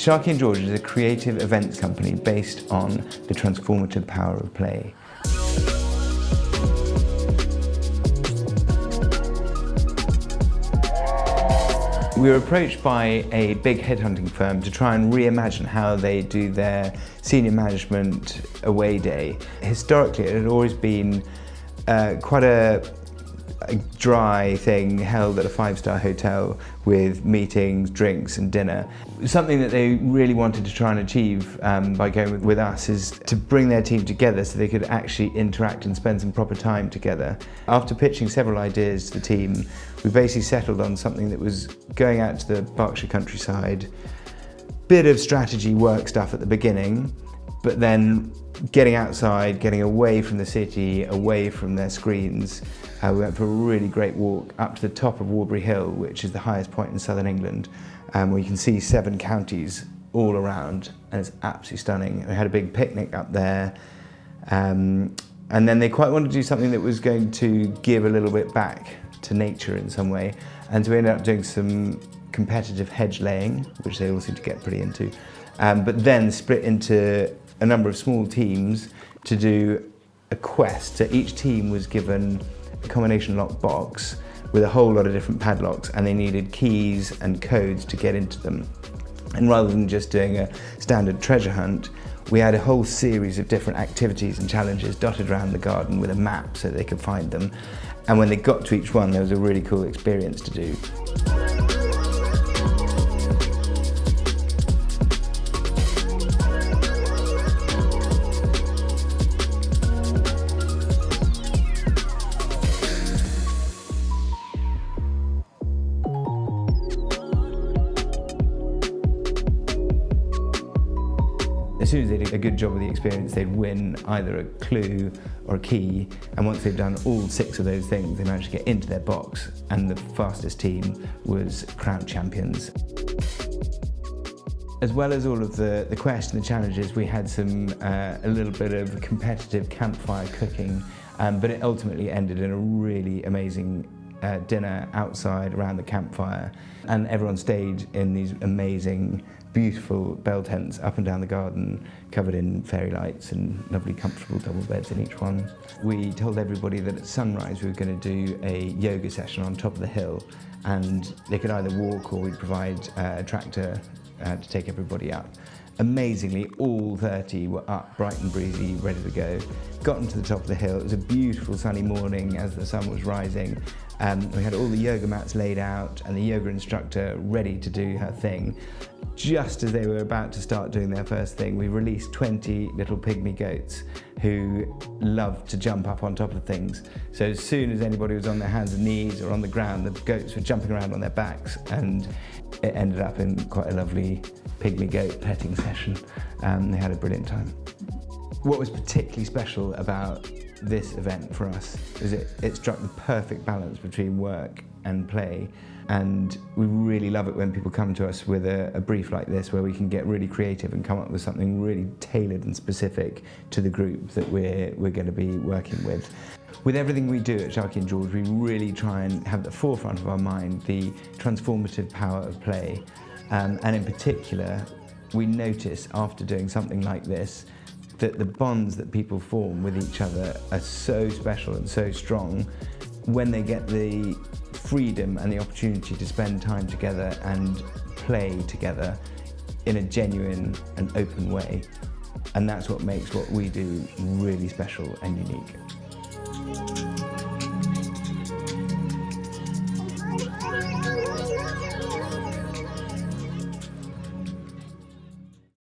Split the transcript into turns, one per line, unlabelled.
Sharky George is a creative events company based on the transformative power of play. We were approached by a big headhunting firm to try and reimagine how they do their senior management away day. Historically, it had always been quite a dry thing held at a five-star hotel with meetings, drinks and dinner. Something that they really wanted to try and achieve by going with us is to bring their team together so they could actually interact and spend some proper time together. After pitching several ideas to the team, we basically settled on something that was going out to the Berkshire countryside, bit of strategy work stuff at the beginning, but then getting outside, getting away from the city, away from their screens. We went for a really great walk up to the top of Warbury Hill, which is the highest point in southern England, where you can see 7 counties all around, and it's absolutely stunning. We had a big picnic up there, and then they quite wanted to do something that was going to give a little bit back to nature in some way, and so we ended up doing some competitive hedge laying, which they all seem to get pretty into, but then split into a number of small teams to do a quest. So each team was given a combination lock box with a whole lot of different padlocks, and they needed keys and codes to get into them. And rather than just doing a standard treasure hunt, we had a whole series of different activities and challenges dotted around the garden with a map so they could find them. And when they got to each one, there was a really cool experience to do. As soon as they did a good job of the experience, they'd win either a clue or a key, and once they'd done all 6 of those things, they managed to get into their box, and the fastest team was crowned champions. As well as all of the quest and the challenges, we had a little bit of competitive campfire cooking, but it ultimately ended in a really amazing dinner outside around the campfire, and everyone stayed in these amazing, beautiful bell tents up and down the garden, covered in fairy lights and lovely comfortable double beds in each one. We told everybody that at sunrise we were going to do a yoga session on top of the hill, and they could either walk or we'd provide a tractor to take everybody up. Amazingly, all 30 were up, bright and breezy, ready to go. Got into the top of the hill. It was a beautiful sunny morning as the sun was rising. We had all the yoga mats laid out and the yoga instructor ready to do her thing. Just as they were about to start doing their first thing, we released 20 little pygmy goats who loved to jump up on top of things. So as soon as anybody was on their hands and knees or on the ground, the goats were jumping around on their backs, and it ended up in quite a lovely pygmy goat petting session. They had a brilliant time. What was particularly special about this event for us is it struck the perfect balance between work and play, and we really love it when people come to us with a brief like this where we can get really creative and come up with something really tailored and specific to the group that we're going to be working with. With everything we do at Sharky George, we really try and have at the forefront of our mind the transformative power of play, and in particular we notice after doing something like this that the bonds that people form with each other are so special and so strong when they get the freedom and the opportunity to spend time together and play together in a genuine and open way. And that's what makes what we do really special and unique.